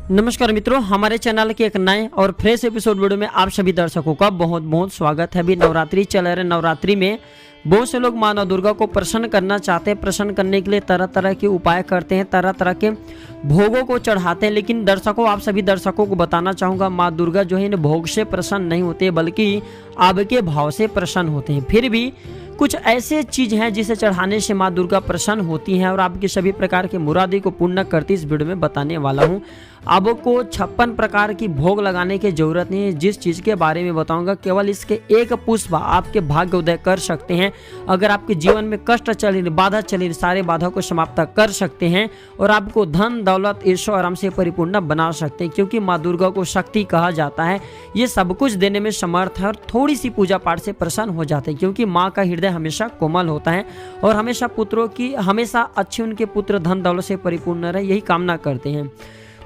नमस्कार मित्रों, हमारे चैनल के एक नए और फ्रेश एपिसोड वीडियो में आप सभी दर्शकों का बहुत बहुत स्वागत है। अभी नवरात्रि चल रहे, नवरात्रि में बहुत से लोग माँ नौ दुर्गा को प्रसन्न करना चाहते हैं। प्रसन्न करने के लिए तरह तरह के उपाय करते हैं, तरह तरह के भोगों को चढ़ाते हैं। लेकिन दर्शकों, आप सभी दर्शकों को बताना चाहूँगा, माँ दुर्गा जो है इन भोग से प्रसन्न नहीं होते, बल्कि आपके भाव से प्रसन्न होते हैं। फिर भी कुछ ऐसे चीज हैं जिसे चढ़ाने से माँ दुर्गा प्रसन्न होती हैं और आपकी सभी प्रकार के मुरादे को पूर्ण करती इस वीडियो में बताने वाला हूँ। आपको 56 प्रकार की भोग लगाने की जरूरत नहीं है। जिस चीज के बारे में बताऊंगा, केवल इसके एक पुष्प आपके भाग्य उदय कर सकते हैं। अगर आपके जीवन में कष्ट चल रही, बाधा चल रही, सारे बाधा को समाप्त कर सकते हैं और आपको धन दौलत ईर्ष्या आराम से परिपूर्ण बना सकते हैं। क्योंकि माँ दुर्गा को शक्ति कहा जाता है, ये सब कुछ देने में समर्थ है और थोड़ी सी पूजा पाठ से प्रसन्न हो जाते हैं। क्योंकि माँ का हृदय हमेशा कोमल होता है और हमेशा पुत्रों की हमेशा अच्छे उनके पुत्र धन दौलत से परिपूर्ण रहे, यही कामना करते हैं।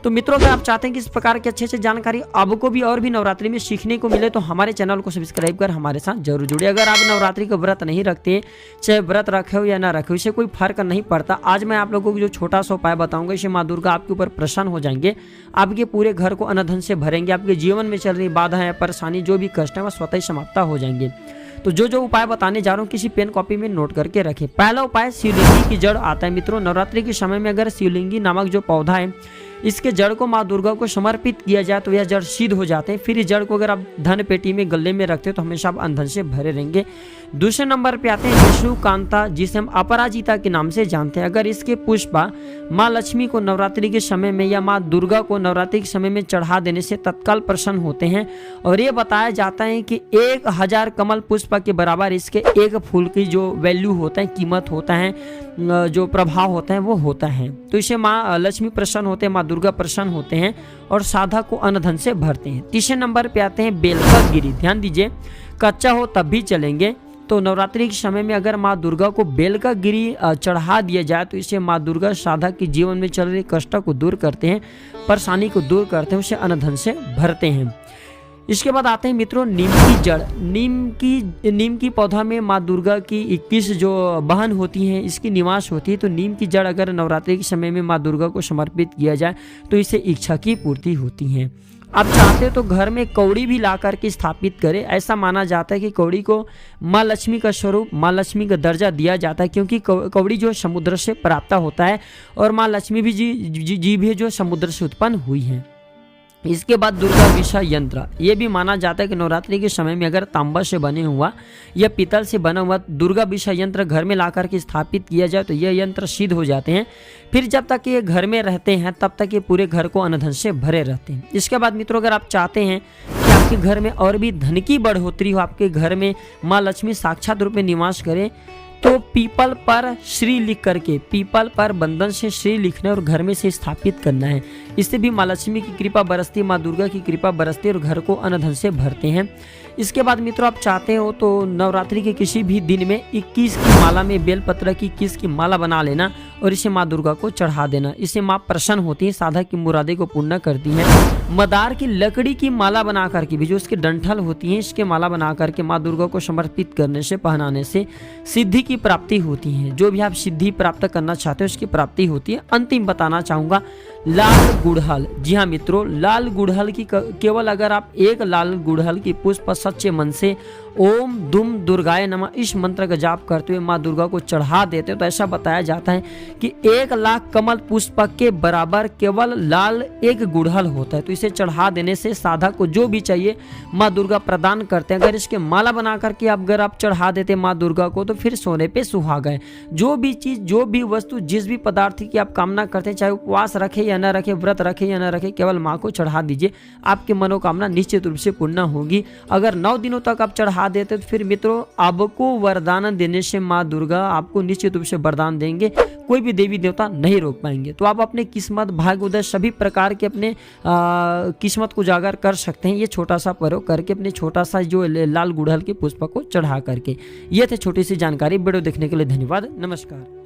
तो मित्रों, अगर आप चाहते हैं कि इस प्रकार की अच्छे जानकारी आपको भी और भी नवरात्रि में सीखने को मिले, तो हमारे चैनल को सब्सक्राइब कर हमारे साथ जरूर जुड़िए। अगर आप नवरात्रि का व्रत नहीं रखते, चाहे व्रत रखे हो या ना रखे हो, इससे कोई फर्क नहीं पड़ता। आज मैं आप लोगों को जो छोटा सा उपाय बताऊंगा, इससे माँ दुर्गा आपके ऊपर प्रसन्न हो जाएंगे, आपके पूरे घर को अनधन से भरेंगे, आपके जीवन में चल रही बाधाएं, परेशानी, जो भी कष्ट है वह स्वतः ही समाप्त हो जाएंगे। तो जो उपाय बताने जा रहा हूँ, किसी पेन कॉपी में नोट करके रखें। पहला उपाय, शिवलिंगी की जड़ आता है। मित्रों, नवरात्रि के समय में अगर शिवलिंगी नामक जो पौधा है, इसके जड़ को माँ दुर्गा को समर्पित किया जाए तो यह जड़ सिद्ध हो जाते हैं। फिर इस जड़ को अगर आप धन पेटी में गले में रखते हो तो हमेशा आप अंधन से भरे रहेंगे। दूसरे नंबर पे आते हैं विष्णुकांता, जिसे हम अपराजिता के नाम से जानते हैं। अगर इसके पुष्प माँ लक्ष्मी को नवरात्रि के समय में या माँ दुर्गा को नवरात्रि के समय में चढ़ा देने से तत्काल प्रसन्न होते हैं। और ये बताया जाता है कि 1000 कमल पुष्प के बराबर इसके एक फूल की जो वैल्यू होता है, कीमत होता है, जो प्रभाव होता है वो होता है। तो इसे माँ लक्ष्मी प्रसन्न होते हैं, माँ दुर्गा प्रसन्न होते हैं और साधक को अन्न से भरते हैं। तीसरे नंबर पे आते हैं बेल का गिरी। ध्यान दीजिए, कच्चा हो तब भी चलेंगे। तो नवरात्रि के समय में अगर माँ दुर्गा को बेल का गिरी चढ़ा दिया जाए तो इससे माँ दुर्गा साधक के जीवन में चल रही कष्ट को दूर करते हैं, परेशानी को दूर करते हैं, उसे अन्न से भरते हैं। इसके बाद आते हैं मित्रों नीम की जड़। नीम की पौधा में माँ दुर्गा की 21 जो बहन होती हैं, इसकी निवास होती है। तो नीम की जड़ अगर नवरात्रि के समय में माँ दुर्गा को समर्पित किया जाए तो इससे इच्छा की पूर्ति होती है। आप चाहते हो तो घर में कौड़ी भी ला करके स्थापित करें। ऐसा माना जाता है कि कौड़ी को माँ लक्ष्मी का स्वरूप, माँ लक्ष्मी का दर्जा दिया जाता है, क्योंकि कौड़ी जो समुद्र से प्राप्त होता है और माँ लक्ष्मी भी जी भी जो समुद्र से उत्पन्न हुई है। इसके बाद दुर्गा विषय यंत्र, ये भी माना जाता है कि नवरात्रि के समय में अगर तांबा से बने हुआ या पीतल से बना हुआ दुर्गा विषय यंत्र घर में ला करके स्थापित किया जाए तो यह यंत्र सिद्ध हो जाते हैं। फिर जब तक ये घर में रहते हैं तब तक ये पूरे घर को अन्न से भरे रहते हैं। इसके बाद मित्रों, अगर आप चाहते हैं कि आपके घर में और भी धन की बढ़ोतरी हो, आपके घर में माँ लक्ष्मी साक्षात रूप में निवास करें, तो पीपल पर श्री लिख करके, पीपल पर बंधन से श्री लिखना और घर में से स्थापित करना है। इससे भी माँ लक्ष्मी की कृपा बरसती, माँ दुर्गा की कृपा बरसती और घर को अन्न धन से भरते हैं। इसके बाद मित्रों, आप चाहते हो तो नवरात्रि के किसी भी दिन में 21 की माला में बेलपत्र की 21 की माला बना लेना और इसे माँ दुर्गा को चढ़ा देना। इससे माँ प्रसन्न होती है, साधक की मुरादे को पूर्ण करती है। मदार की लकड़ी की माला बना करके भी, जो उसके डंठल होती है, इसके माला बना करके माँ दुर्गा को समर्पित करने से, पहनाने से सिद्धि की प्राप्ति होती है। जो भी आप सिद्धि प्राप्त करना चाहते हो उसकी प्राप्ति होती है। अंतिम बताना चाहूंगा लाल गुड़हल। जी हाँ मित्रों, लाल गुड़हल की केवल अगर आप एक लाल गुड़हल की पुष्प सच्चे मन से ओम दुम दुर्गाय नमः इस मंत्र का जाप करते हुए माँ दुर्गा को चढ़ा देते हो तो ऐसा बताया जाता है कि 1 लाख कमल पुष्प के बराबर केवल लाल एक गुड़हल होता है। तो इसे चढ़ा देने से साधक को जो भी चाहिए माँ दुर्गा प्रदान करते हैं। अगर इसके माला बना करके अगर आप चढ़ा देते माँ दुर्गा को तो फिर सोने पे सुहागा है। जो भी चीज, जो भी वस्तु, जिस भी पदार्थ की आप कामना करते हैं, चाहे उपवास रखे या न रखे, व्रत रखे या न रखे, केवल माँ को चढ़ा दीजिए, आपकी मनोकामना निश्चित रूप से पूर्ण होगी। अगर 9 दिनों तक आप चढ़ा देते तो फिर मित्रों आपको वरदान देने से माँ दुर्गा आपको निश्चित रूप से वरदान देंगे, कोई भी देवी देवता नहीं रोक पाएंगे। तो आप अपने किस्मत, भाग्य उदय सभी प्रकार के अपने किस्मत को उजागर कर सकते हैं ये छोटा सा प्रयोग करके, अपने छोटा सा जो लाल गुड़हल के पुष्प को चढ़ा करके। ये थे छोटी सी जानकारी। वीडियो देखने के लिए धन्यवाद। नमस्कार।